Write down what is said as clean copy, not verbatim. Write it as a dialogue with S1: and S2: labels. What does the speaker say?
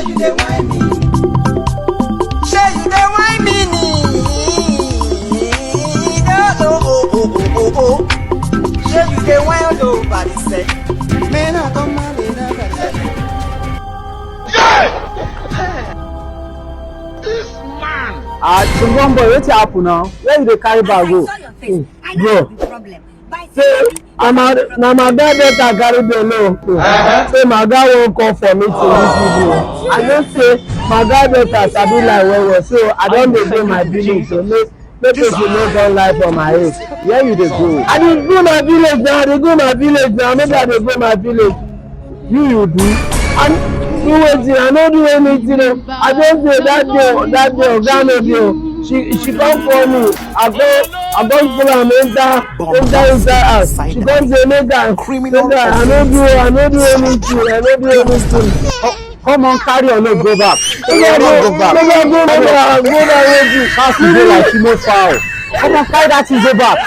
S1: you dey whine me? Say you dey whine me no oh. Say you dey whine nobody say. Man, I come man in nobody say.
S2: This man.
S3: Chewingum boy, wetin happen now? Where you dey carry bag go? Bro. Say, na my guy better carry belle. Say my guy won't come for me to this video. I know say my guy better sabi like well, so I don dey go my village to make people no don lie for my head. Where you dey go? I dey go my village now. Maybe I dey go my village. You do? And you waiting? I no do anything. I just say that day oga no dey. She come for me. I go pull am enter house. She come say make I no do anything. Come on, carry on, no go back. Go back. Pass the day like she no foul. Come on, carry that thing, go back.